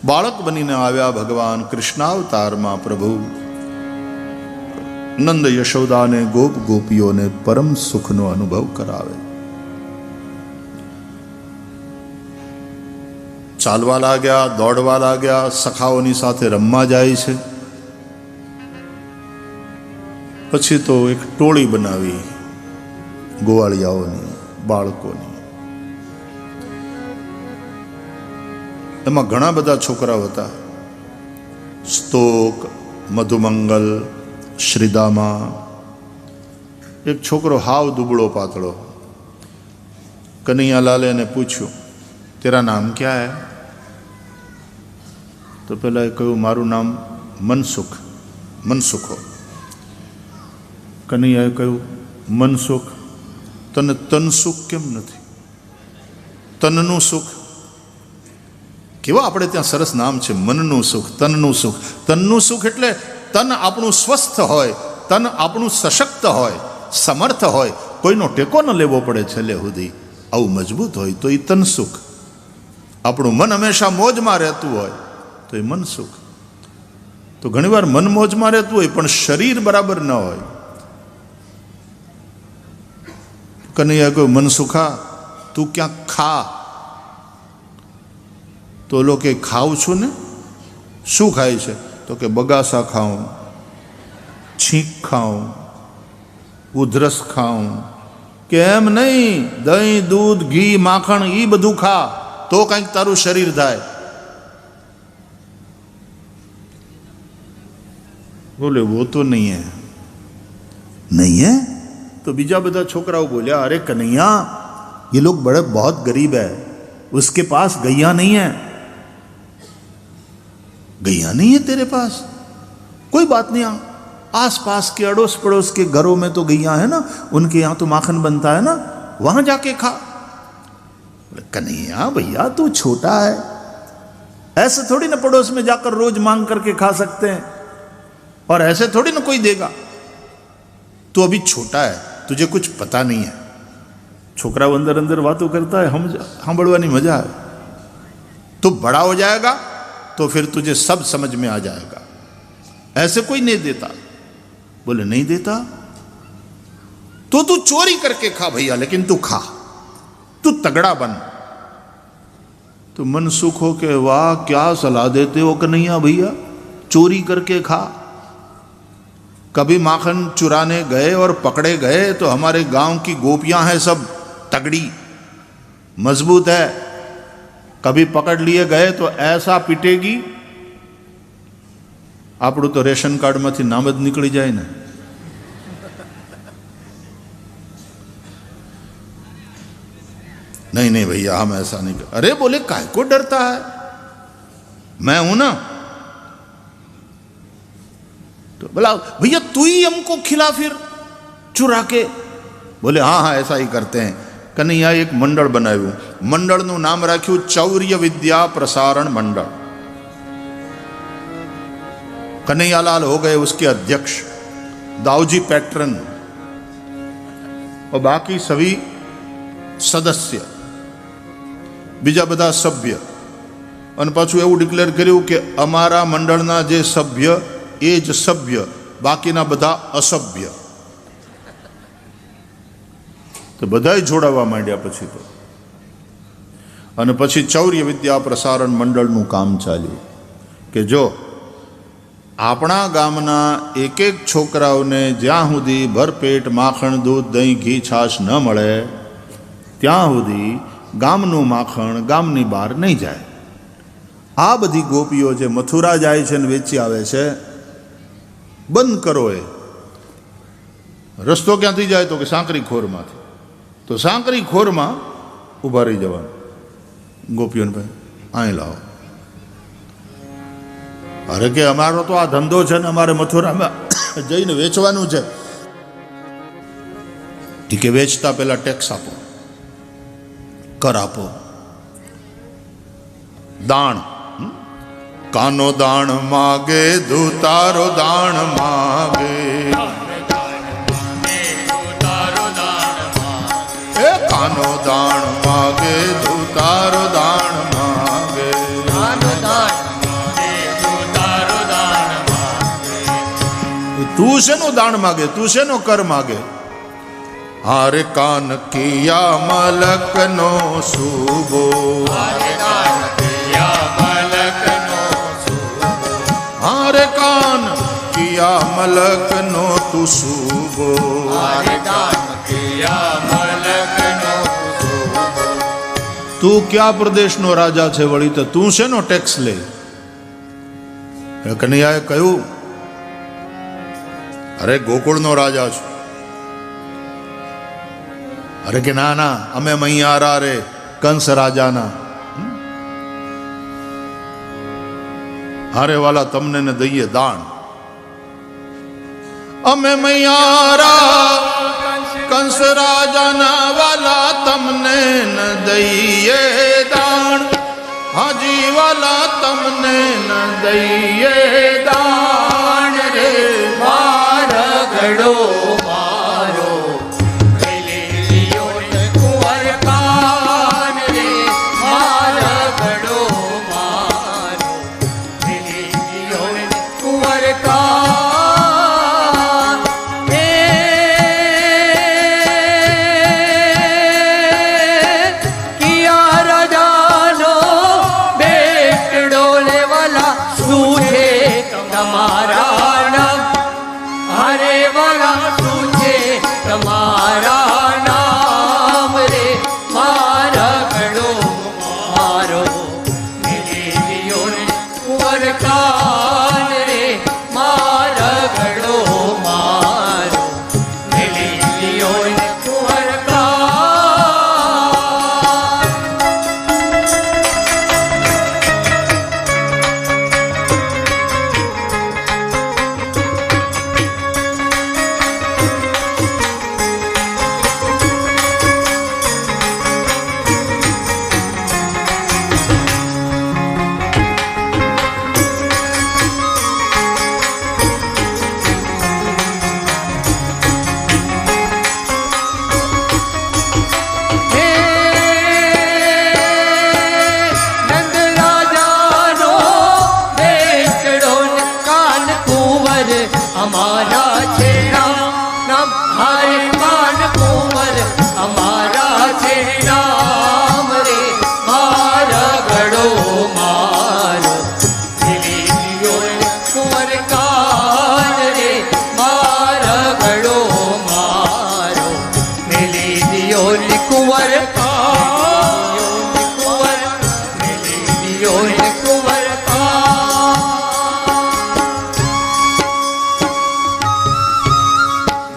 બાળક બનીને આવ્યા ભગવાન કૃષ્ણાવતારમાં પ્રભુ નંદ યશોદાને ગોપ ગોપીઓને પરમ સુખનો અનુભવ કરાવે. ચાલવા લાગ્યા, દોડવા લાગ્યા, સખાઓની સાથે રમવા જાય છે. પછી તો એક ટોળી બનાવી ગોવાળિયાઓની, બાળકોની. એમાં ઘણા બધા છોકરાઓ હતા. સ્તોક, મધુમંગલ, શ્રીદામા. એક છોકરો હાવ દુબળો પાતળો. કનૈયાલાલે એને પૂછ્યું, તેરા નામ ક્યાં હૈ? તો પેલા એ કહ્યું, મારું નામ મનસુખ. મનસુખો. કનૈયાએ કહ્યું, મનસુખ, તને તન સુખ કેમ નથી? તનનું સુખ. કેવા આપણે ત્યાં સરસ નામ છે, મનનું સુખ, તનનું સુખ. તનનું સુખ એટલે તન આપણું સ્વસ્થ હોય, તન આપણું સશક્ત હોય, સમર્થ હોય, કોઈનો ટેકો ન લેવો પડે છેલ્લે સુધી, આવું મજબૂત હોય તો એ તન સુખ. આપણું મન હંમેશા મોજમાં રહેતું હોય તો એ મન સુખ. તો ઘણીવાર મન મોજમાં રહેતું હોય પણ શરીર બરાબર ન હોય. કનૈયા કહ્યું, મનસુખા, તું ક્યાંક ખા. તો લોકો ખાઉં છું ને. શું ખાય છે? તો કે બગાસા ખાઉં, છીંક ખાઉં, ઉધરસ ખાઉં. કે એમ નહીં, દહીં, દૂધ, ઘી, માખણ એ બધું ખા તો કંઈક તારું શરીર થાય. બોલે વો તો નહીં હે. नहीं है? तो बीजा बदा छोकराओं बोलिया, अरे कन्हैया, ये लोग बड़े बहुत गरीब है, उसके पास गैया नहीं है. गैया नहीं है तेरे पास? कोई बात नहीं, आस पास के अड़ोस पड़ोस के घरों में तो गैया है ना, उनके यहाँ तो माखन बनता है ना, वहां जाके खा. कन्हैया भैया तू छोटा है, ऐसे थोड़ी ना पड़ोस में जाकर रोज मांग करके खा सकते हैं, और ऐसे थोड़ी ना कोई देगा. तू अभी छोटा है, तुझे कुछ पता नहीं है. छोकरा अंदर अंदर बातों करता है, हम सांभळवानी मजा है. तू बड़ा हो जाएगा तो फिर तुझे सब समझ में आ जाएगा. ऐसे कोई नहीं देता. बोले नहीं देता तो तू चोरी करके खा भैया, लेकिन तू खा, तू तगड़ा बन. तो मन सुख हो के, वाह क्या सलाह देते हो कन्हैया भैया, चोरी करके खा. कभी माखन चुराने गए और पकड़े गए तो हमारे गांव की गोपियां हैं सब तगड़ी, मजबूत है. कभी पकड़ लिए गए तो ऐसा पिटेगी, આપણું તો રેશન કાર્ડમાંથી નામ જ નીકળી જાય ને. नहीं नहीं भैया हम ऐसा नहीं कर. अरे बोले काहे को डरता है, मैं हूं ना. तो बोला भैया तू ही हमको खिला फिर चुरा के. बोले हाँ हाँ ऐसा ही करते हैं. कन्हैया एक मंडल बनाव्યું. મંડળનું નામ રાખ્યું ચૌર્ય વિદ્યા પ્રસારણ મંડળ. कन्हैयालाल हो गए उसके अध्यक्ष, दाऊजी पैट्रन और बाकी सभी सदस्य, बीजा बधा सभ्य. અને પાછું એવું ડિક્લેર કર્યું કે અમારા મંડળના જે સભ્ય એ જ સભ્ય, બાકીના બધા અસભ્ય. તો બધાય જોડાવા માંડ્યા પછી તો. અને પછી ચૌર્ય વિદ્યા પ્રસારણ મંડળનું કામ ચાલ્યું કે જો આપણા ગામના એક એક છોકરાઓને જ્યાં સુધી ભરપેટ માખણ, દૂધ, દહીં, ઘી, છાશ ન મળે ત્યાં સુધી ગામનું માખણ ગામની બહાર નહીં જાય. આ બધી ગોપીઓ જે મથુરા જાય છે ને વેચી આવે છે, બંધ કરો. એ રસ્તો ક્યાંથી જાય તો કે સાંકરી ખોરમાંથી. તો સાંકરી ખોરમાં ઊભા રહી જવાનું. ગોપીઓને ભાઈ અહીં લાવો. અરે કે અમારો તો આ ધંધો છે ને, અમારે મથુરામાં જઈને વેચવાનું છે. કે વેચતા પહેલા ટેક્સ આપો, કર આપો, દાણ. કાનો દાણ માગે, ધૂતારો દાણ માગે. એ કાનો દાણ માગે, ધૂતારો દાણ માગે. તું શેનો દાણ માગે, તું શેનો કર માગે? હારે કાન કિયા મલક નો સુબો, હારે કાન કિયા મલક નો સુબો, હારે કાન કિયા મલક નો તું સુબો, હારે કાન કિયા મલક નો સુબો. તું ક્યાં પ્રદેશનો રાજા છે વળી, તો તું શેનો ટેક્સ લે? કનૈયાએ કહ્યું, અરે ગોકુળનો રાજા છું. અરે કે ના ના, અમે મૈયારા રે કંસ રાજાના. હારે વાલા તમને ને દઈએ દાણ. અમે મૈયારા કંસ રાજાના વાલા તમને ન દઈએ દાણ. હાજી વાલા તમને ન દઈએ દાણ રે. મારા ઘડો મારો મેલી લિયો ને કુંવર કાન રે. મારા ઘડો મારો મેલી લિયો ને કુંવર કાન. હે કિયા રાજાનો બેટડો લેવાલા શું છે તમારા નામ? હરે વાલા શું છે તમારા નામ રે? મારા ઘડો મારો મેલી લિયો ને કુંવર કાન રે. મારા ઘડો મારો મેલી લિયો ને કુંવર કાન. હે નંદ રાજાનો બેટડો ને કાન કુંવર અમારા છે નામ. નામ હારે કાન કુંવર અમારા છે નામ રે. મારા ઘડો મારો મેલી લિયો ને કુંવર કાન રે. મારા ઘડો મારો મેલી લિયો ને કુંવર કાન. કુંવર મેલી લિયો ને કુંવર કાન.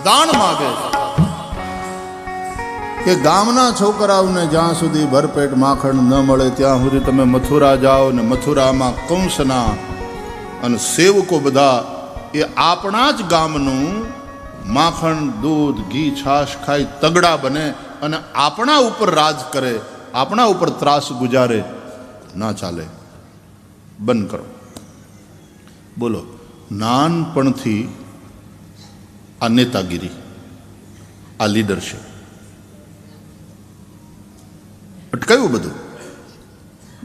દાણ માગે છે કે ગામના છોકરાઓને જ્યાં સુધી ભરપેટ માખણ ન મળે ત્યાં સુધી તમે મથુરા જાઓ ને મથુરામાં કંસના અને સેવકો બધા એ આપણા જ ગામનું માખણ દૂધ ઘી છાશ ખાઈ તગડા બને અને આપણા ઉપર રાજ કરે, આપણા ઉપર ત્રાસ ગુજારે. ના ચાલે, બંધ કરો. બોલો, નાનપણથી આ નેતાગીરી, આ લીડરશિપ અટકાયું બધું.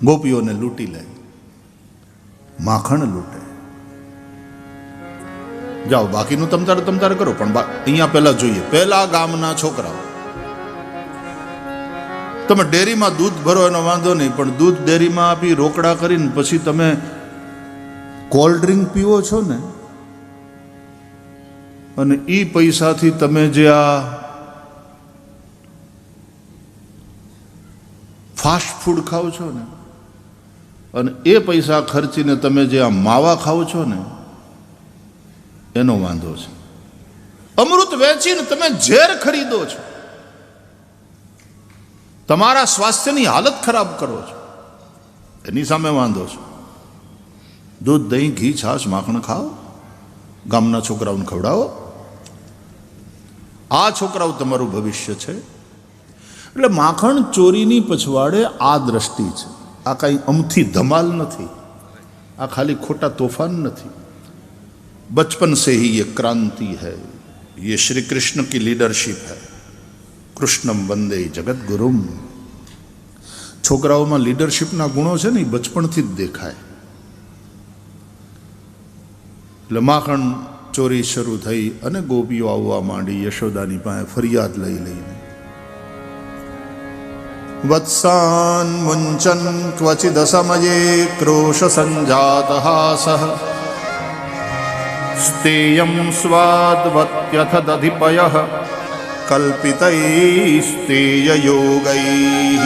ગોપીઓને લૂંટી લે, માખણ લૂંટે. જાઓ બાકીનું તમતારે કરો, પણ અહીંયા પહેલા જોઈએ. પહેલા ગામના છોકરાઓ, તમે ડેરીમાં દૂધ ભરો એનો વાંધો નહીં, પણ દૂધ ડેરીમાં આપી રોકડા કરીને પછી તમે કોલ્ડ ડ્રિંક પીવો છો ને, અને એ પૈસાથી તમે જે આ ફાસ્ટ ફૂડ ખાઓ છો ને, અને એ પૈસા ખર્ચીને તમે જે આ માવા ખાઓ છો ને, એનો વાંધો છે. અમૃત વેચીને તમે ઝેર ખરીદો છો, તમારા સ્વાસ્થ્યની હાલત ખરાબ કરો છો, એની સામે વાંધો છે. દૂધ દહીં ઘી છાશ માખણ ખાઓ, ગામના છોકરાઓને ખવડાવો. આ છોકરાઓ તમારું ભવિષ્ય છે. એટલે માખણ ચોરીની પછવાડે આ દ્રષ્ટિ છે. આ કાંઈ અમથી ધમાલ નથી, આ ખાલી ખોટા તોફાન નથી. बचपन से ही ये क्रांति है, ये श्री कृष्ण की लीडरशिप है. કૃષ્ણમ વંદે જગત ગુરુમ. છોકરાઓમાં લીડરશિપના ગુણો છે ને એ બચપણથી જ દેખાય. એટલે માખણ ચોરી શરૂ થઈ અને ગોપીઓ આવવા માંડી યશોદાની પાસે ફરિયાદ લઈ લઈને. વત્સાન મુંચન ક્વચિદ સમયે ક્રોશ સંજાત હાસઃ સ્તેયં સ્વાદવત્યથ દધિપયઃ કલ્પિતૈસ્તેય યોગૈઃ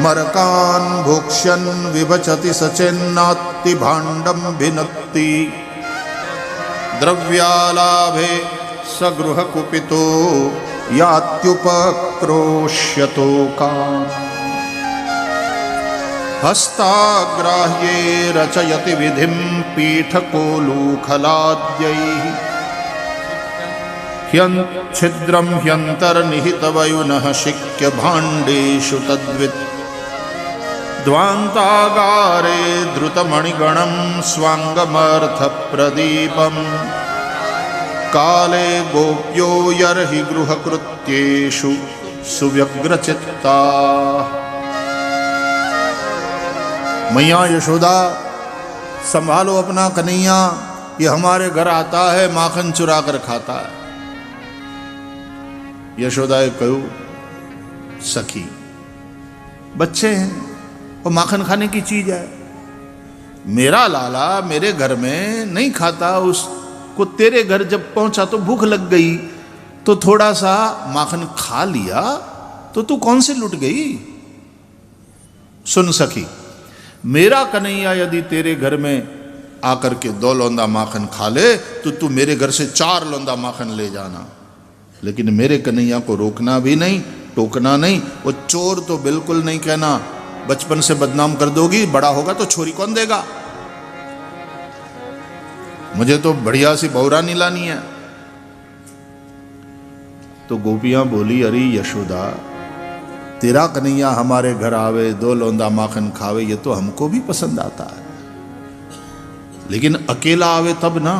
મરકાન ભોક્ષ્યન વિભચતિ સચેન્નાત્તિ ભાંડમ ભિનત્તિ દ્રવ્યાલાભે સગૃહ કુપિતો યાત્યુપક્રોશ્યતો કામ હસ્તાગ્રાહ્યે રચયતિ વિધિમ પીઠકોલુખલાદ્યૈઃ છિદ્રમ હ્યંતર્નિહિતવયુનઃ શિક્ય ભાંડેષુ તદ્વિત દ્વાંતાગારે ધૃતમણિગણં સ્વાંગમર્થ પ્રદીપમ કાલે ગોપ્યો યર્હિ ગૃહકૃત્યેષુ સુવ્યગ્રચિત્તા. मैया यशोदा, संभालो अपना कन्हैया, ये हमारे घर आता है, माखन चुरा कर खाता है. यशोदाए कहू, सखी बच्चे हैं और माखन खाने की चीज है. मेरा लाला मेरे घर में नहीं खाता, उसको तेरे घर जब पहुंचा तो भूख लग गई तो थोड़ा सा माखन खा लिया, तो तू कौन से लुट गई. सुन सखी, मेरा कन्हैया यदि तेरे घर में आकर के 2 लौंदा माखन खा ले तो तू मेरे घर से 4 लौंदा माखन ले जाना, लेकिन मेरे कन्हैया को रोकना भी नहीं, टोकना नहीं. वो चोर तो बिल्कुल नहीं कहना, बचपन से बदनाम कर दोगी, बड़ा होगा तो छोरी कौन देगा. मुझे तो बढ़िया सी बहुरानी लानी है. तो गोपियां बोली, अरे यशोदा, तेरा कन्हैया हमारे घर आवे, 2 लौंदा माखन खावे, ये तो हमको भी पसंद आता है, लेकिन अकेला आवे तब ना.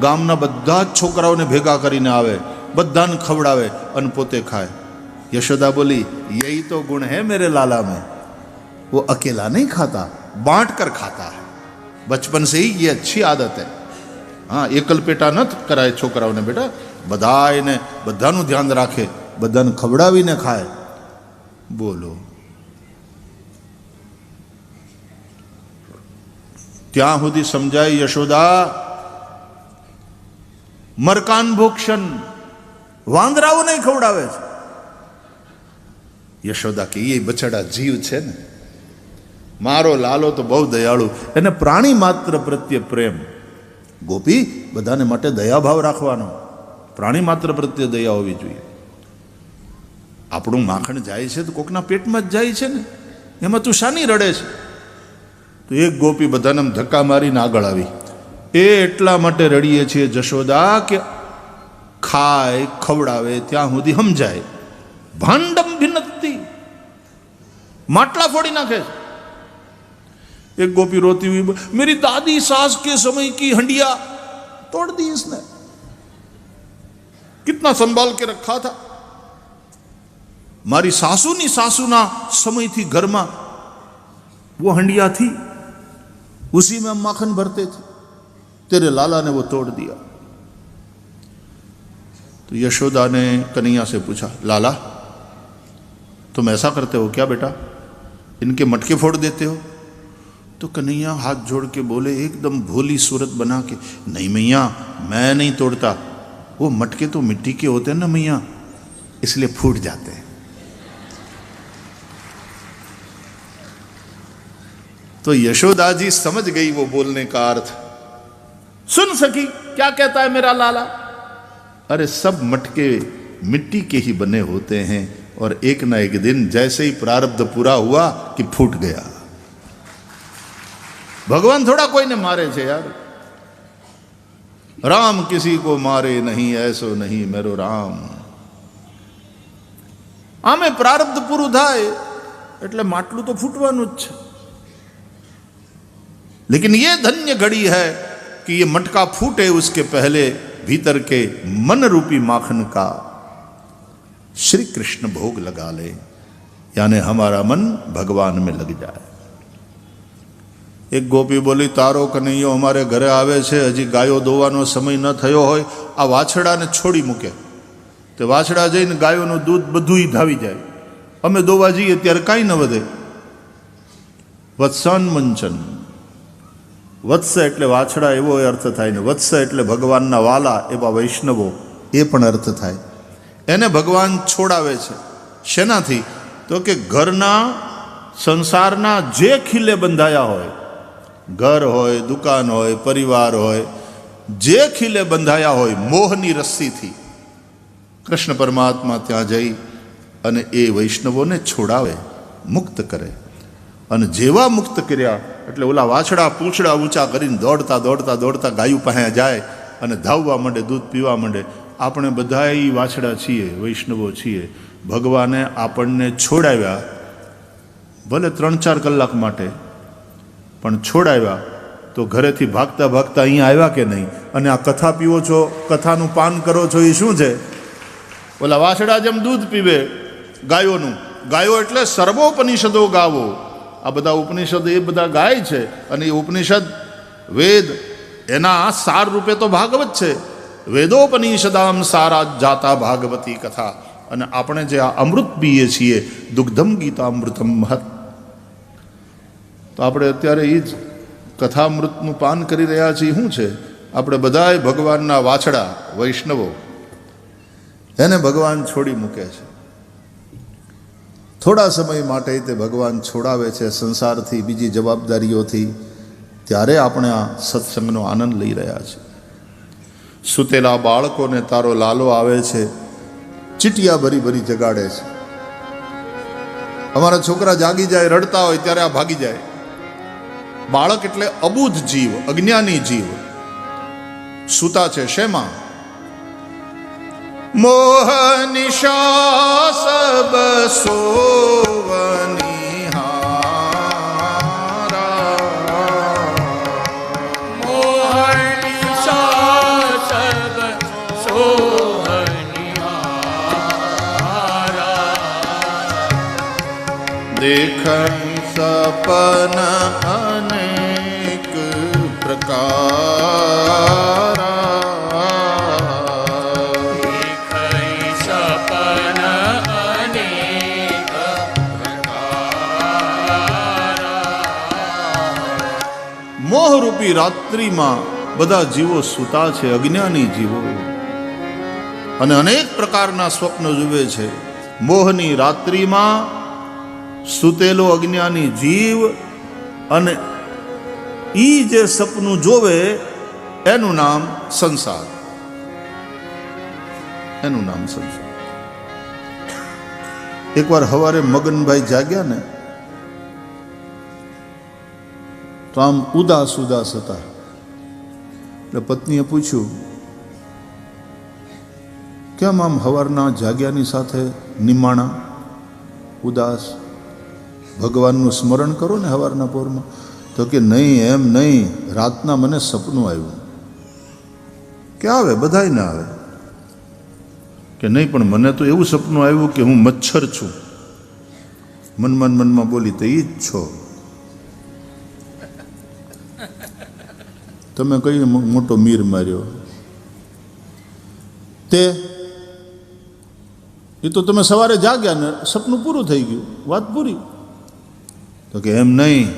गामना बधा छोकराओने भेगा करीने आवे, बधाने खवड़ावे अन पोते खाए. यशोदा बोली, यही तो गुण है मेरे लाला में, वो अकेला नहीं खाता, बांट कर खाता है. बचपन से ही ये अच्छी आदत है. हाँ, एकल पेटा न कराए छोकराओने, बेटा बधाए ने बधानु ध्यान राखे, बधाने खवड़ावीने खाए. बोलो, ત્યાં સુધી સમજાય યશોદા, મરકાન ભોક્ષણ વાંદરાઓ નહીં ખવડાવે છે. યશોદા કે એ બછડા જીવ છે ને, મારો લાલો તો બહુ દયાળુ, એને પ્રાણી માત્ર પ્રત્યે પ્રેમ. ગોપી, બધાને માટે દયાભાવ રાખવાનો, પ્રાણી માત્ર પ્રત્યે દયા હોવી જોઈએ. આપણું માખણ જાય છે તો કોકના પેટમાં જ જાય છે ને, એમાં તું શાની રડે છે. તો એક ગોપી બધાને ધક્કા મારીને આગળ આવી, એ એટલા માટે રડીએ છીએ જશોદા કે ખાય ખવડાવે ત્યાં સુધી સમજાય. ભાંડમ ભિન્નતિ, માટલા ફોડી નાખે. एक गोपी रोती हुई, मेरी दादी सास के समय की हंडिया तोड़ दी इसने, कितना संभाल के रखा था. मारी सासू ना समय थी घर में वो हंडिया थी, उसी में हम माखन भरते थे, तेरे लाला ने वो तोड़ दिया. तो यशोदा ने कन्हैया से पूछा, लाला तुम ऐसा करते हो क्या बेटा, इनके मटके फोड़ देते हो. तो कन्हैया हाथ जोड़ के बोले, एकदम भोली सूरत बना के, नहीं मैया, मैं नहीं तोड़ता, वो मटके तो मिट्टी के होते हैं ना मैया, इसलिए फूट जाते हैं. तो यशोदा जी समझ गई वो बोलने का अर्थ. सुन सखी, क्या कहता है मेरा लाला. अरे सब मटके मिट्टी के ही बने होते हैं, और एक ना एक दिन जैसे ही प्रारब्ध पूरा हुआ कि फूट गया. भगवान थोड़ा कोई ने मारे छे यार. राम किसी को मारे नहीं, ऐसो नहीं मेरो राम. आमे प्रारब्ध पूરું થાય એટલે માટલું તો ફૂટવાનું જ છે. लेकिन ये धन्य घड़ी है कि ये मटका फूटे उसके पहले भीतर के मन रूपी माखन का श्री कृष्ण भोग लगा ले, यानी हमारा मन भगवान में लग जाए. એક ગોપી બોલી, તારો કનૈયો અમારે ઘરે આવે છે, હજી ગાયો દોવાનો સમય ન થયો હોય, આ વાછડાને છોડી મૂકે. તે વાછડા જઈને ગાયોનું દૂધ બધુંય ધાવી જાય. અમે દોવા જઈએ ત્યારે કાંઈ ન વધે. વત્સાન મંચન, વત્સ એટલે વાછડા એવો અર્થ થાય ને વત્સ એટલે ભગવાનના વાલા એવા વૈષ્ણવો એ પણ અર્થ થાય. એને ભગવાન છોડાવે છે. શેનાથી? તો કે ઘરના સંસારના જે ખીલે બંધાયા હોય, ઘર હોય, દુકાન હોય, પરિવાર હોય, જે ખીલે બંધાયા હોય મોહની રસ્સીથી, કૃષ્ણ પરમાત્મા ત્યાં જઈ અને એ વૈષ્ણવોને છોડાવે, મુક્ત કરે. અને જેવા મુક્ત કર્યા એટલે ઓલા વાછડા પૂંછડા ઊંચા કરીને દોડતા દોડતા દોડતા ગાયું પાસે જાય અને ધાવવા માંડે, દૂધ પીવા માંડે. આપણે બધાય વાછડા છીએ, વૈષ્ણવો છીએ. ભગવાને આપણને છોડાવ્યા, ભલે 3-4 કલાક માટે, પણ છોડાવ્યા તો ઘરેથી ભાગતા ભાગતા અહીંયા આવ્યા કે નહીં? અને આ કથા પીવો છો, કથાનું પાન કરો છો, એ શું છે? ઓલા વાછડા જેમ દૂધ પીવે ગાયોનું, ગાયો એટલે સર્વોપનિષદો ગાવો. આ બધા ઉપનિષદ એ બધા ગાય છે. અને એ ઉપનિષદ વેદ એના સાર રૂપે તો ભાગવત છે. વેદોપનિષદામ સારા જાતા ભાગવતી કથા. અને આપણે જે આ અમૃત પીએ છીએ, દુગ્ધમ ગીતામૃતમ મહત, તો આપણે અત્યારે એ જ કથામૃતનું પાન કરી રહ્યા છીએ. શું છે? આપણે બધાય ભગવાનના વાછડા, વૈષ્ણવો. એને ભગવાન છોડી મૂકે છે. થોડા સમય માટે તે ભગવાન છોડાવે છે સંસારથી, બીજી જવાબદારીઓથી. ત્યારે આપણે આ સત્સંગનો આનંદ લઈ રહ્યા છીએ. સૂતેલા બાળકોને તારો લાલો આવે છે, ચીટિયા ભરી ભરી જગાડે છે. અમારા છોકરા જાગી જાય, રડતા હોય ત્યારે આ ભાગી જાય. બાળક એટલે અબુધ જીવ, અજ્ઞાની જીવ. સૂતા છે શેમાં? મોહ નિશા સબ સોવનિહારા, મોહ નિશા સબ સોવનિહારા, દેખન સપન અનેક પ્રકાર, મોહરૂપી રાત્રિમાં બધા જીવો સૂતા છે, અજ્ઞાની જીવો, અને અનેક પ્રકારના સ્વપ્ન જુએ છે. મોહની રાત્રિમાં સૂતેલો અજ્ઞાની જીવ, અને ઈ જે સપનું જોવે એનું નામ સંસાર. એનું નામ સંસાર. એકવાર સવારે મગનભાઈ જાગ્યા ને તો આમ ઉદાસ ઉદાસ હતા. એટલે પત્નીએ પૂછ્યું, કેમ આમ સવારના જાગ્યાની સાથે નિમાણા, ઉદાસ? ભગવાનનું સ્મરણ કરો ને સવારના પોરમાં. તો કે નહીં, એમ નહીં, રાતના મને સપનું આવ્યું. કે આવે, બધાયને આવે. કે નહીં, પણ મને તો એવું સપનું આવ્યું કે હું મચ્છર છું. મનમાં મનમાં બોલી, તો એ જ છો. તમે કઈ મોટો મીર માર્યો? તે એ તો તમે સવારે જાગ્યા ને સપનું પૂરું થઈ ગયું, વાત પૂરી. તો કે એમ નહીં,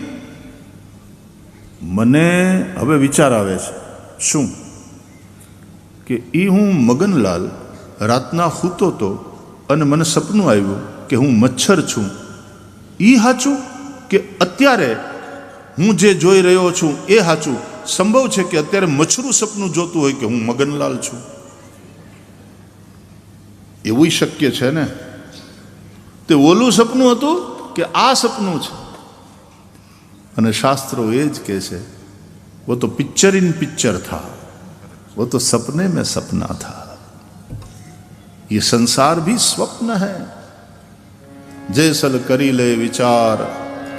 મને હવે વિચાર આવે છે. શું? કે એ હું મગનલાલ રાતના સૂતો તો અને મને સપનું આવ્યું કે હું મચ્છર છું. એ સાચું કે અત્યારે હું જે જોઈ રહ્યો છું એ સાચું? સંભવ છે કે અત્યારે મચ્છરું સપનું જોતું હોય કે હું મગનલાલ છું. એવું શક્ય છે ને? તે ઓલું સપનું હતું કે આ સપનું છે? અને શાસ્ત્રો એ જ કહે છે, वो तो पिक्चर इन पिक्चर था, वो तो सपने में सपना था. ये संसार भी स्वप्न है. जैसल करी ले विचार,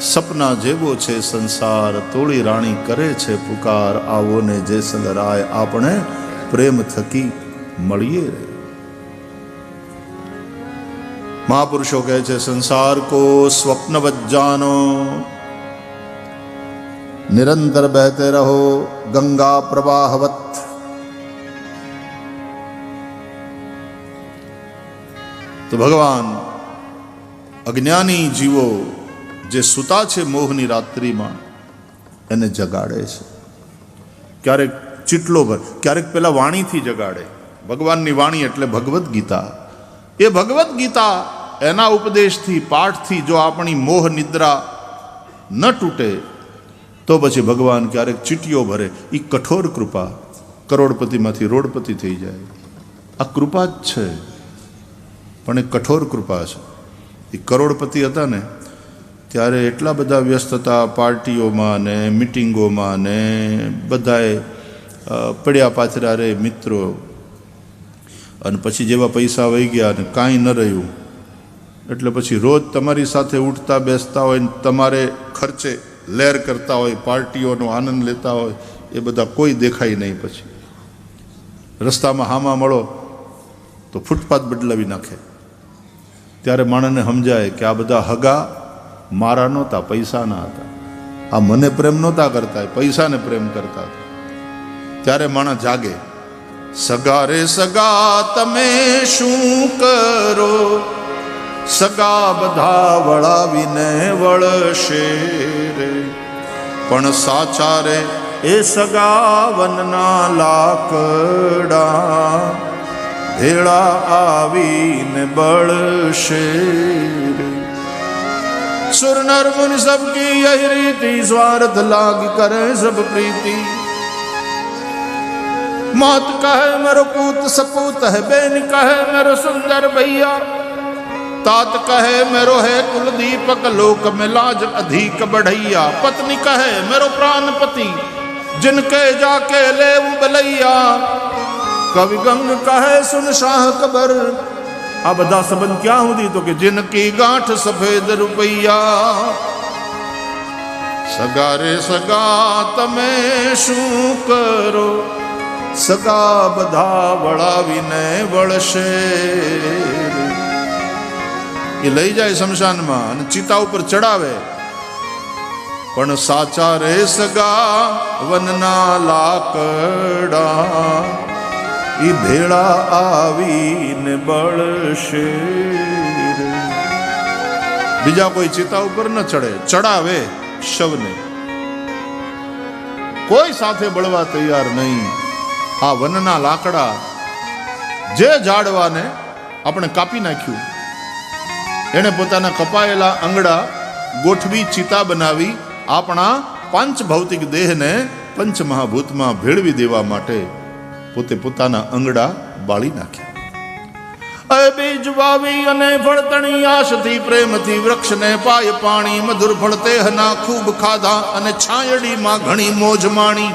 सपना जेवो छे संसार. तोड़ी राणी करे छे पुकार, आवो ने जैसल राय आपणे प्रेम थकी મળીએ રે. મહાપુરુષો કહે છે, સંસાર કો સ્વપ્નવત જાનો, निरंतर बहते रहो गंगा प्रवाहवत। तो भगवान अज्ञानी जीवो जे सुता छे मोहनी रात्रिमां એને જગાડે છે. ક્યારેક ચીટલો ભર, ક્યારેક પેલા વાણીથી જગાડે. ભગવાનની વાણી એટલે ભગવદ્ ગીતા. એ ભગવદ્ ગીતા એના ઉપદેશથી, પાઠથી જો આપણી મોહ નિદ્રા ન તૂટે તો પછી ભગવાન ક્યારેક ચીટીઓ ભરે. એ કઠોર કૃપા, કરોડપતિમાંથી રોડપતિ થઈ જાય. આ કૃપા જ છે, પણ એ કઠોર કૃપા છે. એ કરોડપતિ હતા ને ત્યારે એટલા બધા વ્યસ્ત હતા પાર્ટીઓમાં ને મિટિંગોમાં ને બધાએ પડ્યા પાથરા રે મિત્રો. અને પછી જેવા પૈસા વહી ગયા ને કાંઈ ન રહ્યું એટલે પછી રોજ તમારી સાથે ઉઠતા બેસતા હોય ને તમારે ખર્ચે લહેર કરતા હોય, પાર્ટીઓનો આનંદ લેતા હોય, એ બધા કોઈ દેખાય નહીં. પછી રસ્તામાં હામાં મળો તો ફૂટપાથ બદલાવી નાખે. ત્યારે માણસને સમજાય કે આ બધા હગા મારા નહોતા, પૈસાના હતા. આ મને પ્રેમ નહોતા કરતા, પૈસાને પ્રેમ કરતા હતા. ત્યારે માણસ જાગે. સગા રે સગા તમે શું કરો, સગા બધા વળાવીને વળશે રે, પણ સાચા રે એ સગા વનના લાકડા ભેળા આવીને બળશે રે. सुर नर मुनि सबकी यही रीति, स्वार्थ लाग करे सब प्रीति. मौत कहे मेरो पूत सपूत है, बेन कहे मेरो सुंदर भैया, तात कहे मेरो है कुल दीपक, लोक में लाज अधिक बढ़ैया. पत्नी कहे मेरो प्राणपति, जिनके जाके ले बलैया. कवि गंग कहे सुन शाह कबर, આ બધા સંબંધ ક્યાં સુધી? તો કે જિનકી ગાંઠ સફેદ રૂપૈયા. સગા રે સગા તમે શું કરો, સગા બધા વળાવીને વળશે. એ લઈ જાય શમશાનમાં અને ચિતા ઉપર ચડાવે, પણ સાચા રે સગા વનના લાકડા ઈ ભેળા આવીને બળશે. બીજા કોઈ ચિતા ઉપર ન ચડે, ચડાવે શવને. કોઈ સાથે બળવા તૈયાર નહીં. આ વનના લાકડા, જે ઝાડવાને આપણે કાપી નાખ્યું, એને પોતાના કપાયેલા આંગળા ગોઠવી ચિતા બનાવી આપણા પાંચ ભૌતિક દેહને પંચમહાભૂતમાં ભેળવી દેવા માટે પોતે પોતાના આંગળા બાળી નાખ્યા. બીજ વાવી અને ફળતણી, આશથી પ્રેમથી વૃક્ષને પાય પાણી, મધુર ફળ તેહના ખૂબ ખાધા અને છાયડીમાં ઘણી મોજ માણી.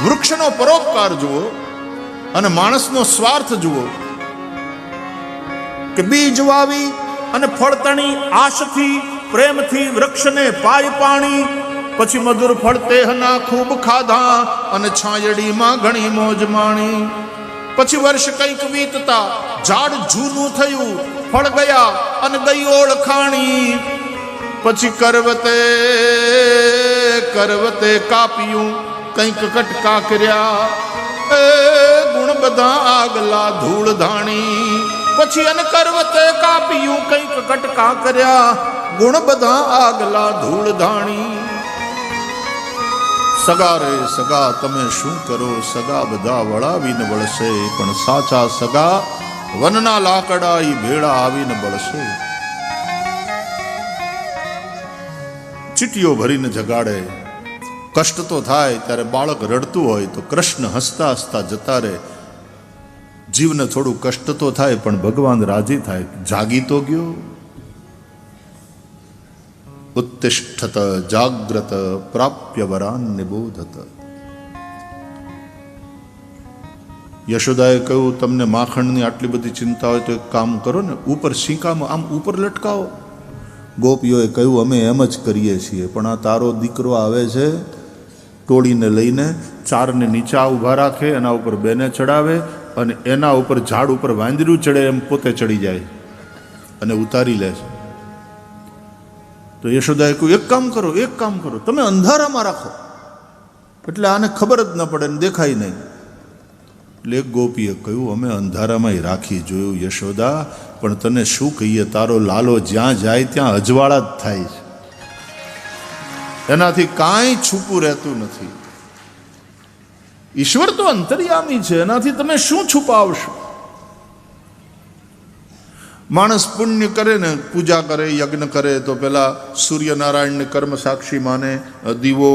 વૃક્ષનો પરોપકાર જુઓ અને માણસનો સ્વાર્થ જુઓ. કે બીજ વાવી અને ફળતણી, આશથી પ્રેમથી વૃક્ષને પાય પાણી, પછી મધુર ફળ તેહના ખૂબ ખાધા અને છાયડીમાં ઘણી મોજ માણી. પછી વર્ષ કંઈક વીતતા ઝાડ જૂનું થયું, ફળ ગયા અને ગઈ ઓળખાણી. પછી કરવતે કરવતે કાપ્યું, કંઈક કટકા કર્યા, એ ગુણ બધા આગલા ધૂળ ધાણી. પછી એને કરવતે કાપ્યું, કંઈક કટકા કર્યા, ગુણ બધા આગલા ધૂળ ધાણી. સગા રે સગા તમે શું કરો, સગા બધા વળાવીને વળશે, પણ સાચા સગા વનના લાકડા ઈ ભેળા આવીને બળશે. ચીટીઓ ભરીને જગાડે. કષ્ટ તો થાય ત્યારે બાળક રડતું હોય તો કૃષ્ણ હસતા હસતા જતા રહે. જીવને થોડું કષ્ટ તો થાય પણ ભગવાન રાજી થાય. જાગી તો ગયો. ઉત્તિષ્ઠત જાગ્રત પ્રાપ્ય વરાન નિબોધત. યશોદાએ કહ્યું, તમને માખણની આટલી બધી ચિંતા હોય તો એક કામ કરો ને, ઉપર શીંકામાં આમ ઉપર લટકાવો. ગોપીઓએ કહ્યું, અમે એમ જ કરીએ છીએ, પણ આ તારો દીકરો આવે છે ટોળીને લઈને, ચારને નીચા ઊભા રાખે, એના ઉપર બેને ચડાવે અને એના ઉપર ઝાડ ઉપર વાંદરું ચડે એમ પોતે ચડી જાય અને ઉતારી લે છે. તો યશોદાએ કહ્યું, એક કામ કરો, તમે અંધારામાં રાખો, એટલે આને ખબર જ ન પડે ને દેખાય નહીં. એટલે એક ગોપીએ કહ્યું, અમે અંધારામાં રાખી જોયું યશોદા, પણ તને શું કહીએ, તારો લાલો જ્યાં જાય ત્યાં અજવાળા જ થાય છે, એનાથી કાંઈ છૂપું રહેતું નથી. ઈશ્વર તો અંતર્યામી છે, એનાથી તમે શું છુપાવશો? માણસ પુણ્ય કરે ને, પૂજા કરે, યજ્ઞ કરે, તો પેલા સૂર્યનારાયણને કર્મ સાક્ષી માને, દીવો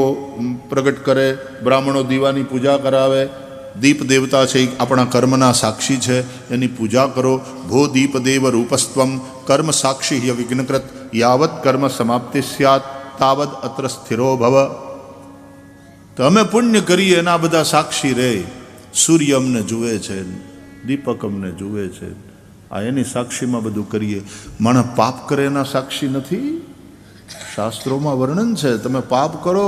પ્રગટ કરે, બ્રાહ્મણો દીવાની પૂજા કરાવે. દીપ દેવતા છે, આપણા કર્મના સાક્ષી છે, એની પૂજા કરો. ભો દીપ દેવ રૂપસ્ત્વમ કર્મ સાક્ષી વિઘ્નકૃત યાવત કર્મ સમાપ્તિ સ્યાત તાવદ અત્ર સ્થિરો ભવ. તો અમે પુણ્ય કરીએ એના બધા સાક્ષી રહે. સૂર્ય અમને જુએ છે, દીપક અમને જુએ છે, આ એની સાક્ષીમાં બધું કરીએ. માણસ પાપ કરે એના સાક્ષી નથી. શાસ્ત્રોમાં વર્ણન છે, તમે પાપ કરો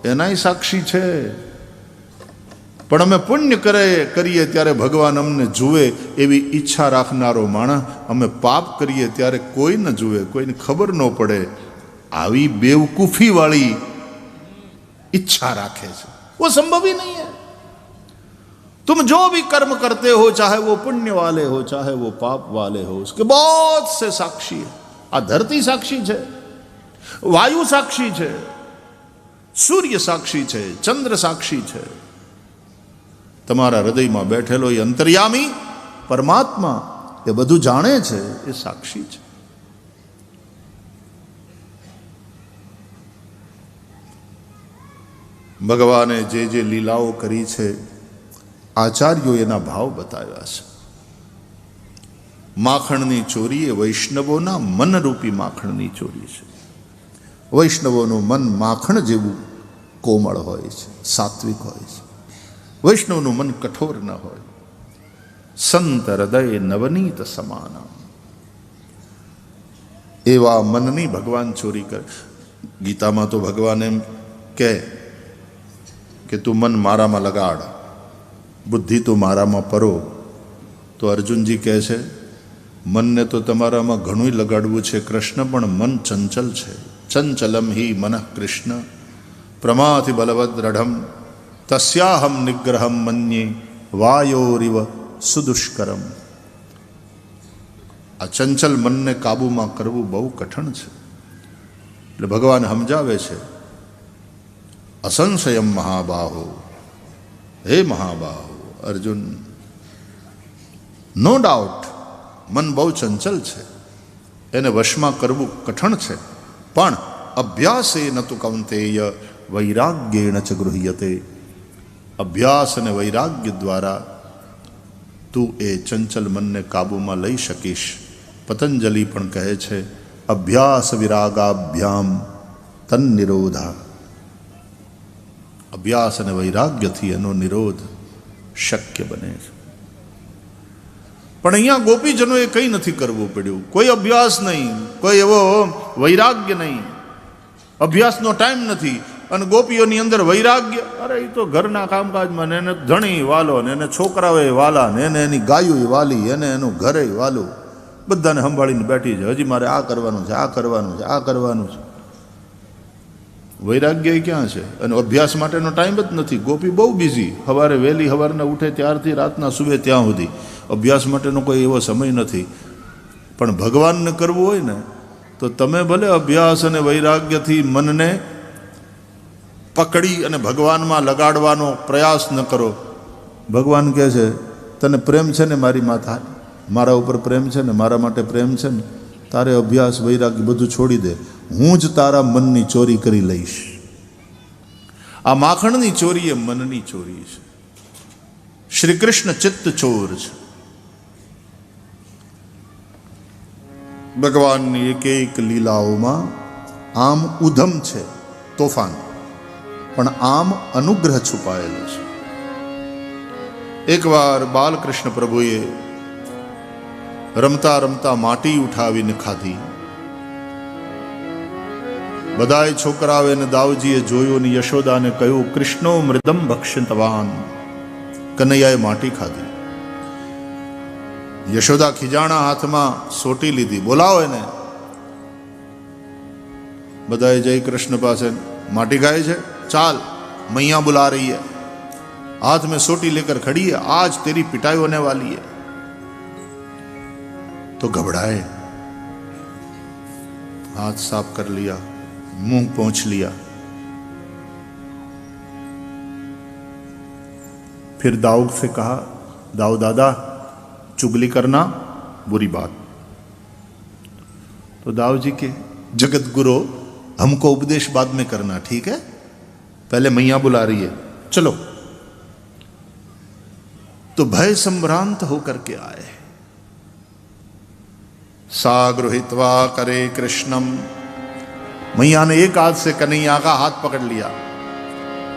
એનાય સાક્ષી છે. પણ અમે પુણ્ય કરીએ ત્યારે ભગવાન અમને જુએ એવી ઈચ્છા રાખનારો માણસ, અમે પાપ કરીએ ત્યારે કોઈ ન જુએ, કોઈને ખબર ન પડે, આવી બેવકૂફી વાળી इच्छा रखे से, वो संभव ही नहीं है. तुम जो भी कर्म करते हो, चाहे वो पुण्य वाले हो, चाहे वो पाप वाले हो, उसके बहुत से साक्षी है. आ धरती साक्षी है, वायु साक्षी है, सूर्य साक्षी है, चंद्र साक्षी है. તમારા હૃદયમાં બેઠેલો એ અંતર્યામી પરમાત્મા એ બધું જાણે છે, એ સાક્ષી છે. ભગવાને જે જે લીલાઓ કરી છે, આચાર્યો એના ભાવ બતાવ્યા છે. માખણની ચોરી એ વૈષ્ણવોના મનરૂપી માખણની ચોરી છે. વૈષ્ણવોનું મન માખણ જેવું કોમળ હોય છે, સાત્વિક હોય છે. વૈષ્ણવનું મન કઠોર ન હોય. સંત હૃદય નવનીત સમાના, એવા મનની ભગવાન ચોરી કરે. ગીતામાં તો ભગવાન એમ કહે કે તું મન મારામાં લગાડ, બુદ્ધિ તું મારામાં પરો. તો અર્જુનજી કહે છે, મનને તો તમારામાં ઘણું લગાડવું છે કૃષ્ણ, પણ મન ચંચલ છે. ચંચલમ હિ મનઃ કૃષ્ણ પ્રમાથી બલવદ દ્રઢમ તસ્યાહમ નિગ્રહમ મન્યે વાયોરિવ સુદુષ્કરમ. આ ચંચલ મનને કાબૂમાં કરવું બહુ કઠણ છે. એટલે ભગવાન સમજાવે છે, અસંશયમ મહાબાહો, હે મહાબાહો અર્જુન, નો ડાઉટ મન બહુ ચંચલ છે, એને વશમાં કરવું કઠણ છે, પણ અભ્યાસે ન તુ કૌંતેય વૈરાગ્યેણ ચ ગૃહ્યતે. અભ્યાસ અને વૈરાગ્ય દ્વારા તું એ ચંચલ મનને કાબૂમાં લઈ શકીશ. પતંજલિ પણ કહે છે, અભ્યાસ વિરાગાભ્યામ તન્નિરોધા. અભ્યાસ અને વૈરાગ્યથી એનો નિરોધ શક્ય બને છે. પણ અહીંયા ગોપીજનોએ કંઈ નથી કરવું પડ્યું. કોઈ અભ્યાસ નહીં, કોઈ એવો વૈરાગ્ય નહીં, અભ્યાસનો ટાઈમ નથી. અને ગોપીઓની અંદર વૈરાગ્ય, અરે એ તો ઘરના કામકાજમાં ને એને ધણી વાલો, ને એને છોકરાઓએ વાલા, ને એને એની ગાયું વાલી, એને એનું ઘરે વાલું, બધાને સંભાળીને બેઠી છે. હજી મારે આ કરવાનું છે, આ કરવાનું છે, આ કરવાનું છે. વૈરાગ્ય ક્યાં છે? અને અભ્યાસ માટેનો ટાઈમ જ નથી. ગોપી બહુ બિઝી, સવારે વહેલી સવારના ઉઠે ત્યારથી રાતના સૂવે ત્યાં સુધી અભ્યાસ માટેનો કોઈ એવો સમય નથી. પણ ભગવાનને કરવું હોય ને, તો તમે ભલે અભ્યાસ અને વૈરાગ્યથી મનને પકડી અને ભગવાનમાં લગાડવાનો પ્રયાસ ન કરો. ભગવાન કહે છે, તને પ્રેમ છે ને મારી માથા, મારા ઉપર પ્રેમ છે ને, મારા માટે પ્રેમ છે ને, તારે અભ્યાસ વૈરાગ્ય બધું છોડી દે, હું જ તારા મનની ચોરી કરી લઈશ. આ માખણની ચોરી એ મનની ચોરી છે. શ્રી કૃષ્ણ ચિત્ત ચોર છે. ભગવાનની એક એક લીલાઓમાં આમ ઉધમ છે, તોફાન, પણ આમ અનુગ્રહ છુપાયેલો છે. એકવાર બાલકૃષ્ણ પ્રભુએ રમતા રમતા માટી ઉઠાવીને ખાધી. બધાય છોકરાઓએ ને દાવજીએ જોયું ને યશોદાને કહ્યું, કૃષ્ણો મૃદમ ભક્ષિતવાન. કનૈયાએ માટી ખાધી. યશોદા ખીજાણા હાથમાં સોટી લીધી. બોલાવો એને. बधाए जय कृष्ण पासे माटी खाए छे, चाल मैया बुला रही है, हाथ में सोटी लेकर खड़ी है, आज तेरी पिटाई होने वाली है। तो घबराए, हाथ साफ कर लिया, मुंह पोंछ लिया, फिर दाऊद से कहा, दाऊ दादा चुगली करना बुरी बात। तो दाऊ जी के जगत गुरु, हमको उपदेश बाद में करना, ठीक है, पहले मैया बुला रही है, चलो। तो भय संभ्रांत होकर के आए। सा गृहीत्वा करे कृष्णम, मैया ने एक हाथ से कन्हैया का हाथ पकड़ लिया,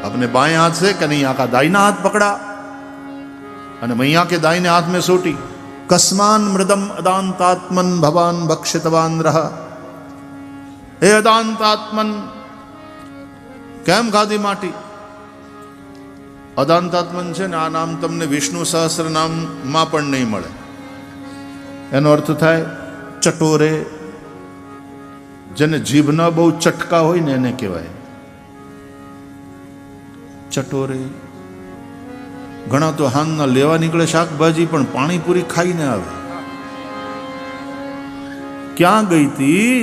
अपने बाएं हाथ से कन्हैया का दाहिना हाथ पकड़ा, और मैया के दाहिने हाथ में सोटी। कस्मान मृदम अदांतात्मन भवान बक्षितवान रहा, हे अदांतात्मन केम खाधी माटी। अदांतात्मन છે ને આ નામ તમને વિષ્ણુ સહસ્ત્ર નામમાં પણ નહીં મળે। એનો અર્થ થાય ચટોરે, જેને જીભના બહુ ચટકા હોય ને એને કહેવાય ચટોરે। ઘણા તો હાંગના લેવા નીકળે શાકભાજી પણ પાણીપુરી ખાઈને આવે। ક્યાં ગઈ તી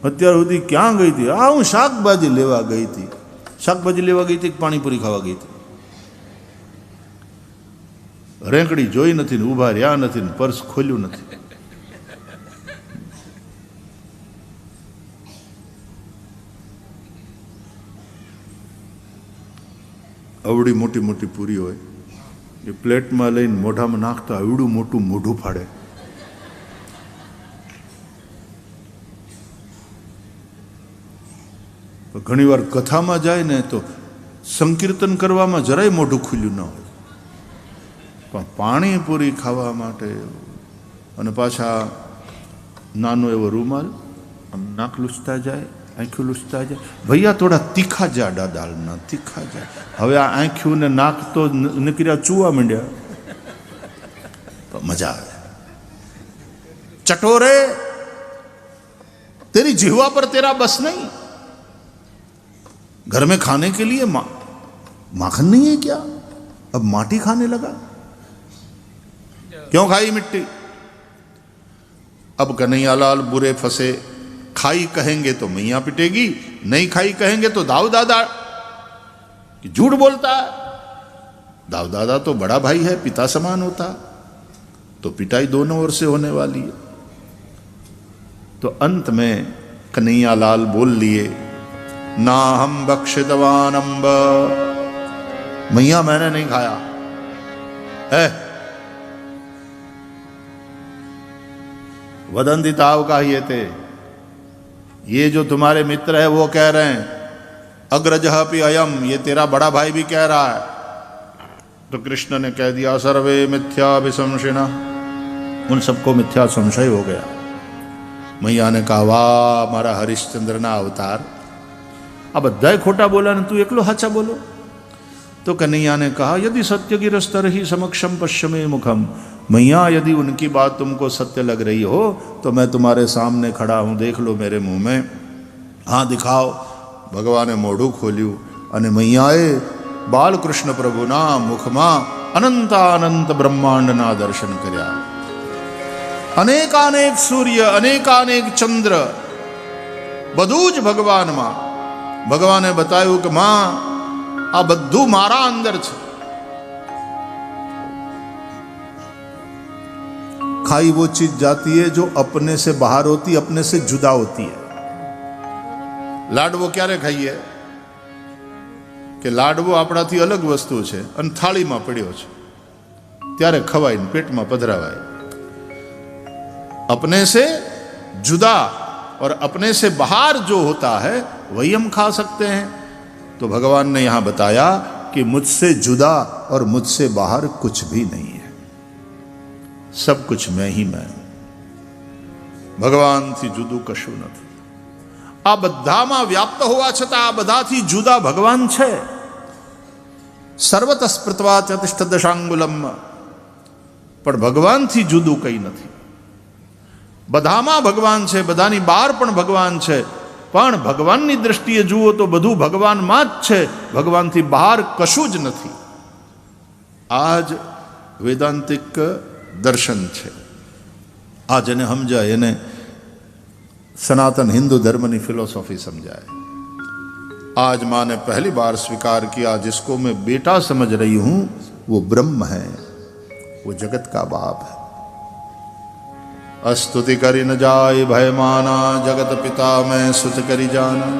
અત્યાર સુધી, ક્યાં ગઈ તી? આ હું શાકભાજી લેવા ગઈ તી। શાકભાજી લેવા ગઈ હતી કે પાણીપુરી ખાવા ગઈ હતી? રેંકડી જોઈ નથી ને ઊભા રહ્યા નથી ને પર્સ ખોલ્યું નથી। અવડી મોટી મોટી પૂરી હોય એ પ્લેટમાં લઈને મોઢામાં નાખતા આવડું મોટું મોઢું ફાડે। ઘણીવાર કથામાં જાય ને તો સંકીર્તન કરવામાં જરાય મોઢું ખુલ્યું ન હોય, પણ પાણીપુરી ખાવા માટે અને પાછા નાનો એવો રૂમાલ આમ નાક લૂછતા જાય, આંખું લૂછતા જાય। ભૈયા થોડા તીખા જાડા દાળના, તીખા જાડા। હવે આ આંખ્યું ને નાક તો નીકળ્યા ચૂવા માંડ્યા, મજા આવે। चटोरे, तेरी जिह्वा पर तेरा बस नहीं। घर में खाने के लिए माखन नहीं है क्या? अब माटी खाने लगा, क्यों खाई मिट्टी? अब कन्हैयालाल बुरे फंसे। खाई कहेंगे तो मैया पिटेगी, नहीं खाई कहेंगे तो दाऊ दादा झूठ बोलता है। दाऊ दादा तो बड़ा भाई है, पिता समान होता, तो पिटाई दोनों ओर से होने वाली है। तो अंत में कन्हैयालाल बोल लिए, ना हम बक्षितवान अम्ब, मैया मैंने नहीं खाया है। वदंती ताव का ये थे, ये जो तुम्हारे मित्र है वो कह रहे हैं, अग्रजः अपि अयम, ये तेरा बड़ा भाई भी कह रहा है। तो कृष्ण ने कह दिया, सर्वे मिथ्याभिसंशिना, उन सबको मिथ्या संशय हो गया। मैया ने कहा, वाह मारा हरिश्चंद्र ना अवतार, अब बधाए खोटा बोला ने तू एकलो हाचा बोलो। तो कन्हैया ने कहा, यदि सत्य गिरस्तर ही समक्षम पश्चिमे मुखम, मैया यदि उनकी बात तुमको सत्य लग रही हो तो मैं तुम्हारे सामने खड़ा हूं, देख लो मेरे मुंह में, हाँ दिखाओ। भगवाने मोढ़ू खोल्यू अने मैयाए बालकृष्ण प्रभुना मुखमा अनंतानंत ब्रह्मांडना दर्शन कर्या। अनेकानेक सूर्य, अनेकानेक चंद्र, बधुज भगवान मां। भगवाने बतायु कि मां आ बधु मारा अंदर छे। खाई वो चीज जाती है जो अपने से बाहर होती, अपने से जुदा होती है। लाडवो क्यारे खाइए कि लाडवो आपणाथी अलग वस्तु छे अने थाळीमां पड्यो छे, त्यारे खवाय ने पेटमां पधरावाय। अपने से जुदा और अपने से बाहर जो होता है वही हम खा सकते हैं। तो भगवान ने यहां बताया कि मुझसे जुदा और मुझसे बाहर कुछ भी नहीं है, सब कुछ मैं ही मैं हूं। भगवान थी जुदू कशु नहीं। आ बधामां व्याप्त होवा छतां आ बधाथी जुदा भगवान छे। सर्वतः स्पृत्वा चतिष्ठ दशांगुलम, पण भगवान थी जुदू कई नहीं। બધામાં ભગવાન છે, બધાની બહાર પણ ભગવાન છે, પણ ભગવાનની દ્રષ્ટિએ જુઓ તો બધું ભગવાનમાં જ છે, ભગવાનથી બહાર કશું જ નથી. આ જ વેદાંતિક દર્શન છે. આ જેને સમજાય એને सनातन हिंदू धर्म की फिलोसॉफी समझाए. आज माँ ने पहली बार स्वीकार किया जिसको मैं बेटा समझ रही हूं वो ब्रह्म है, वो जगत का बाप है. अस्तुति करी न जाय भय माना, जगत पिता मैं सुत करी जाना.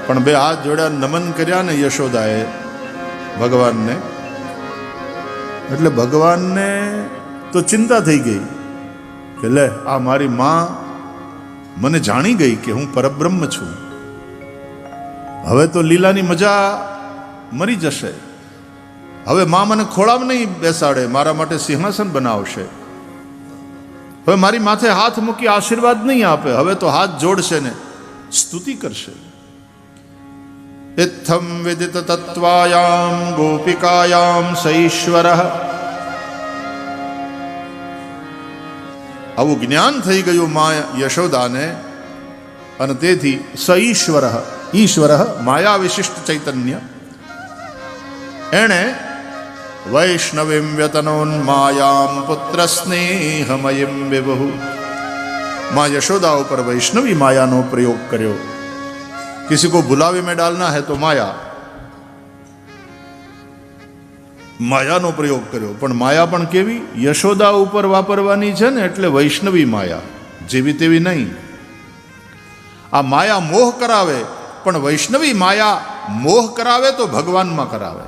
पण बे हाथ जोड़ा नमन कर्या ने यशोदाए भगवान ने, એટલે ભગવાનને તો ચિંતા થઈ ગઈ કે લે આ મારી માં મને જાણી ગઈ કે હું પરબ્રહ્મ છું, હવે તો લીલાની મજા મરી જશે. હવે માં મને ખોળામાં નહીં બેસાડે, મારા માટે સિંહાસન બનાવશે. હવે મારી માથે હાથ મૂકી આશીર્વાદ નહીં આપે, હવે તો હાથ જોડશે ને સ્તુતિ કરશે. ઇત્થમ વિદિત તત્વાયામ ગોપિકાયામ સૈશ્વરઃ. આવું જ્ઞાન થઈ ગયું મા યશોદાને, અને તેથી સઈશ્વર ઈશ્વર માયા વિશિષ્ટ ચૈતન્ય એણે વૈષ્ણવીમ વ્યતનોન માયામ પુત્ર સ્નેહમયમ વિભુ. माँ यशोदा ऊपर वैष्णवी माया नो प्रयोग કર્યો. किसी को बुलावे में डालना है तो માયાનો પ્રયોગ કર્યો. પણ માયા પણ કેવી? યશોદા ઉપર વાપરવાની છે ને, એટલે વૈષ્ણવી માયા, જેવી તેવી નહીં. આ માયા મોહ કરાવે, પણ વૈષ્ણવી માયા મોહ કરાવે તો ભગવાનમાં કરાવે.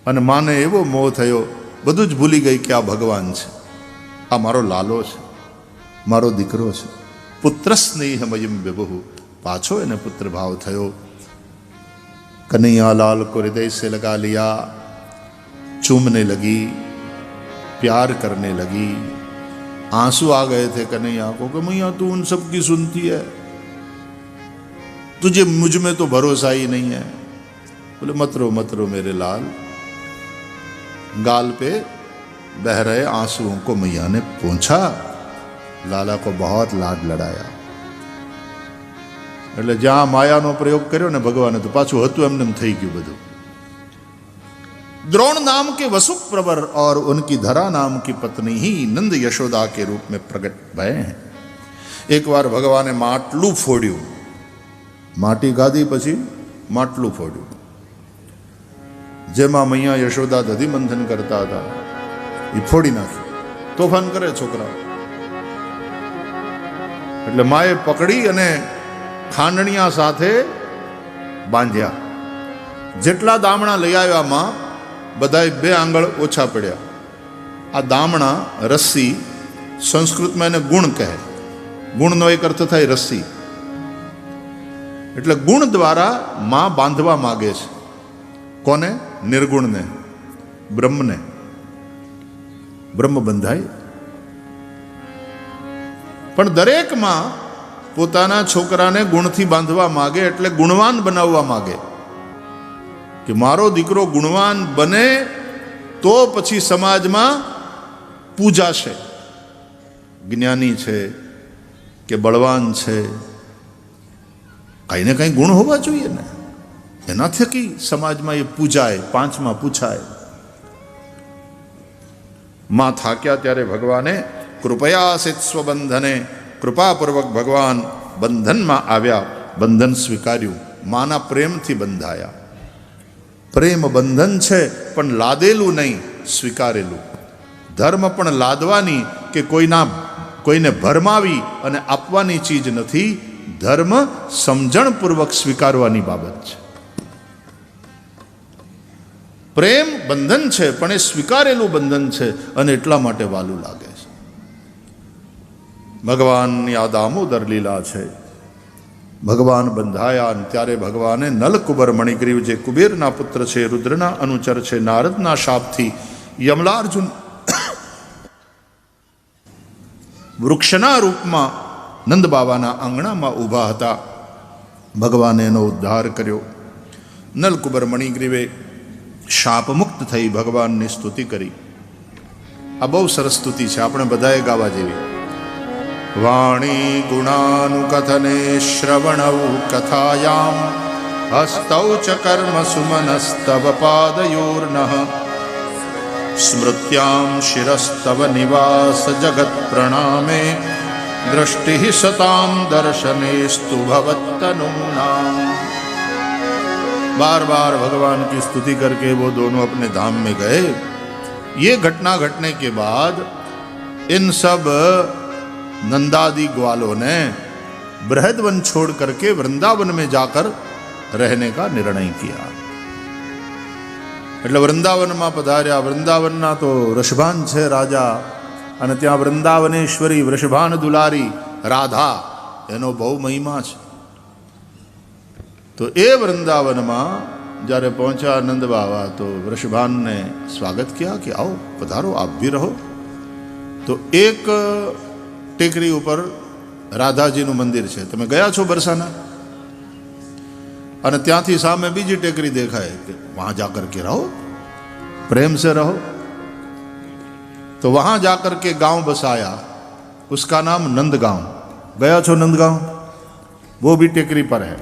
અને માને એવો મોહ થયો, બધું જ ભૂલી ગઈ કે આ ભગવાન છે, આ મારો લાલો છે, મારો દીકરો છે. પુત્ર સ્નેહમયમ વિભુ. પાછો એને પુત્ર ભાવ થયો. कन्हैया लाल को हृदय से लगा लिया, चूमने लगी, प्यार करने लगी. आंसू आ गए थे कन्हैया को कि मैया तू उन सब की सुनती है, तुझे मुझ में तो भरोसा ही नहीं है. बोले मत रो मेरे लाल. गाल पे बह रहे आंसुओं को मैया ने पोंछा. लाला को बहुत लाड लड़ाया. એટલે જ્યાં માયાનો પ્રયોગ કર્યો ને ભગવાને, તો પાછું હતું એમને થઈ ગયું બધું. द्रोण नाम के वसुक प्रवर और उनकी धरा नाम की पत्नी ही नंद यशोदा के रूप में प्रकट भय हैं. एक बार भगवाने માટલું ફોડ્યું, માટી ગાધી પછી માટલું ફોડ્યું, જેમાં મૈયા યશોદા દધી મંથન કરતા હતા, એ ફોડી નાખ્યું. તોફાન કરે છોકરા. એટલે માએ પકડી અને ખાંડણિયા સાથે બાંધ્યા. જેટલા દામણા લઈ આવ્યામાં બધાય 2 આંગળ ઓછા પડ્યા. આ દામણા રસ્સી, સંસ્કૃતમાં એને ગુણ કહે. ગુણનો એક અર્થ થાય રસ્સી. એટલે ગુણ દ્વારા માં બાંધવા માગે છે. કોને? નિર્ગુણને, બ્રહ્મને. બ્રહ્મ બંધાય. પણ દરેક માં પોતાના છોકરાને ગુણથી બાંધવા માગે, એટલે ગુણવાન બનાવવા માગે કે મારો દીકરો ગુણવાન બને તો પછી સમાજમાં પૂજાશે. જ્ઞાની છે કે બળવાન છે, કંઈ ને કંઈ ગુણ હોવા જોઈએ ને, એના થકી સમાજમાં એ પૂજાય, 5માં પૂછાય. માં થાક્યા ત્યારે ભગવાને કૃપયા સિત સ્વબંધને, કૃપાપૂર્વક ભગવાન બંધનમાં આવ્યા, બંધન સ્વીકાર્યું, માના પ્રેમથી બંધાયા. પ્રેમ બંધન છે, પણ લાદેલું નહીં, સ્વીકારેલું. ધર્મ પણ લાદવાની કે કોઈને ભરમાવી અને આપવાની ચીજ નથી. ધર્મ સમજણપૂર્વક સ્વીકારવાની બાબત છે. પ્રેમ બંધન છે, પણ એ સ્વીકારેલું બંધન છે, અને એટલા માટે વાલું લાગે છે. ભગવાનની આ દામોદર લીલા છે. ભગવાન બંધાયા અને ત્યારે ભગવાને નલકુબર મણિગ્રીવ, જે કુબેરના પુત્ર છે, રુદ્રના અનુચર છે, નારદના શાપથી યમલાર્જુન વૃક્ષના રૂપમાં નંદ બાબાના આંગણામાં ઊભા હતા, ભગવાને એનો ઉદ્ધાર કર્યો. નલકુબર મણિગ્રીવે શાપ મુક્ત થઈ ભગવાનની સ્તુતિ કરી. આ બહુ સરસ સ્તુતિ છે, આપણે બધાએ ગાવા જેવી. વાણી ગુણાનુકથને શ્રવણૌ કથાયામ હસ્તૌ ચ કર્મ સુમનસ્તવ પાદયોર્નઃ સ્મૃત્યામ શિરસ્તવ નિવાસ જગત પ્રણામે दृष्टि सताम दर्शनेस्तु भवत्तनूनाम. बार बार भगवान की स्तुति करके वो दोनों अपने धाम में गए. ये घटना घटने के बाद इन सब नंदादि ग्वालों ने बृहदवन छोड़ करके वृंदावन में जाकर रहने का निर्णय किया. એટલે વૃંદાવનમાં પધાર્યા. વૃંદાવનના તો ઋષભાન છે રાજા, અને ત્યાં વૃંદાવનેશ્વરી વૃષભાન દુલારી રાધા એનો બહુ મહિમા છે. તો એ વૃંદાવનમાં જ્યારે પહોંચ્યા નંદ બાવા તો વૃષભાનને સ્વાગત કિયા કે આવો પધારો, આપ ભી રહો. તો એક ટેકરી ઉપર રાધાજીનું મંદિર છે. તમે ગયા છો બરસાના? અને ત્યાંથી સામે બીજી ટેકરી દેખાય કે વહાં જાકર કે રહો, प्रेम से रहो. तो वहां जाकर के गांव बसाया, उसका नाम नंदगांव. गया छो नंदगांव? वो भी टेकरी पर है.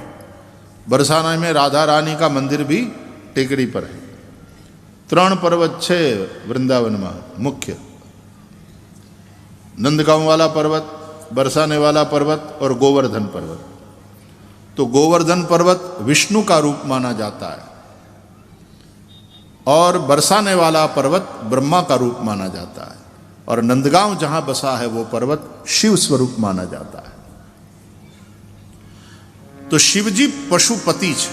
बरसाना में राधा रानी का मंदिर भी टेकरी पर है. 3 पर्वत छे वृंदावन में मुख्य, नंदगांव वाला पर्वत, बरसाने वाला पर्वत और गोवर्धन पर्वत. तो गोवर्धन पर्वत विष्णु का रूप माना जाता है और बरसाने वाला पर्वत ब्रह्मा का रूप माना जाता है, और नंदगांव जहां बसा है वो पर्वत शिव स्वरूप माना जाता है. तो शिवजी पशुपति છે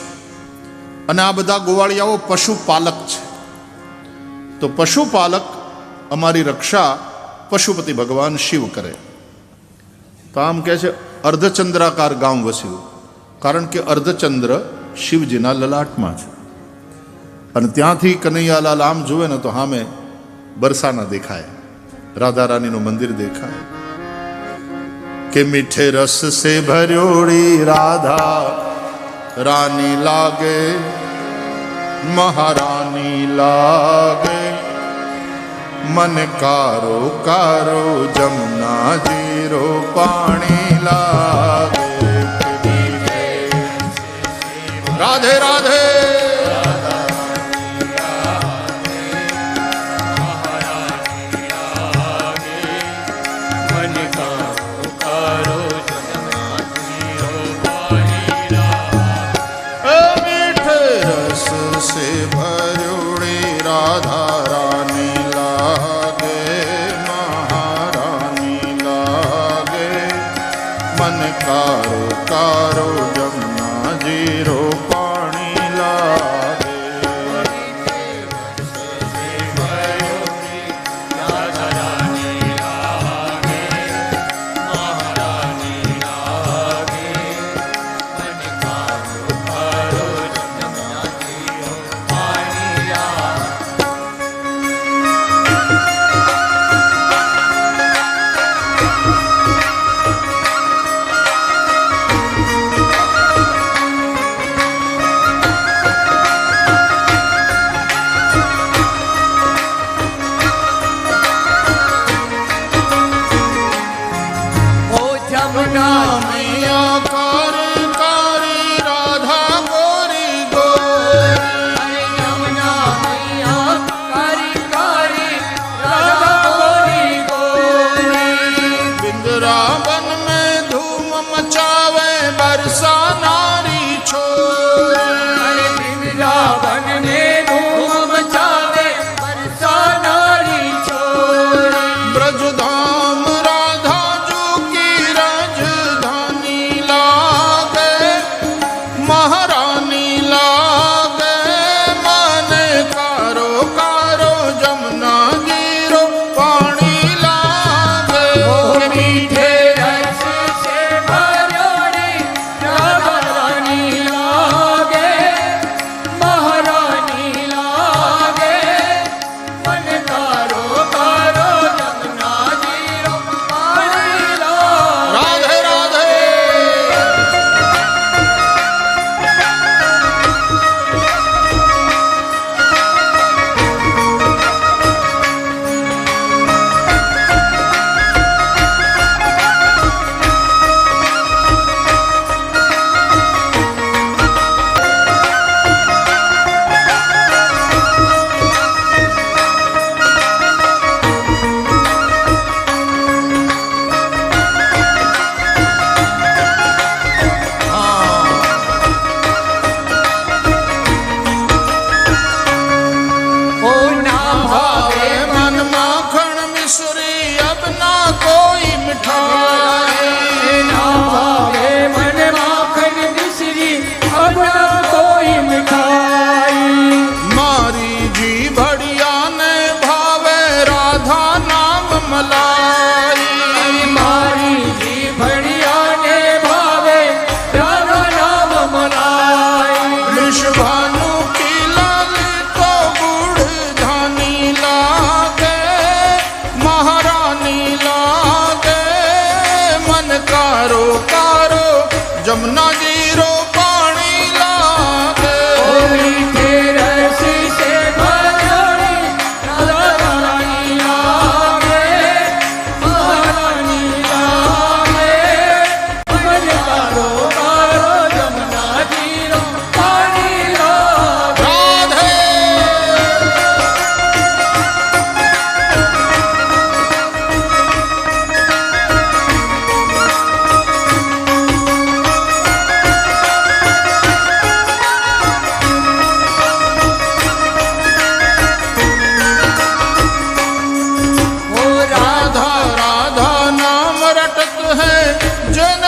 અને આ બધા ગોવાળિયાઓ પશુપાલક છે. તો પશુપાલક અમારી રક્ષા પશુપતિ ભગવાન શિવ કરે. તો આમ કહે છે અર્ધચંદ્રાકાર ગામ વસ્યું, કારણ કે અર્ધચંદ્ર શિવજીના લલાટમાં છે. અને ત્યાંથી કનૈયાલાલ આમ જુએ ને તો સામે બરસાના દેખાય, રાધા રાનીનું મંદિર દેખાય કે મીઠે રસ સે ભર્યોડી રાધા રાની લાગે, મહારાની લાગે, મન કારો કારો જમના જીરો પાણી લાગે. રાધે રાધે. कारो कारो जमुना जीरो पानी लागे. कारो कारो जमुना जीरो पानी लागे मीठे रस से भरी राधा रानी लागे महारानी लागे अमर कारो कारो जमुना जीरो पानी लागे राधे ओ राधा राधा नाम रटत है जन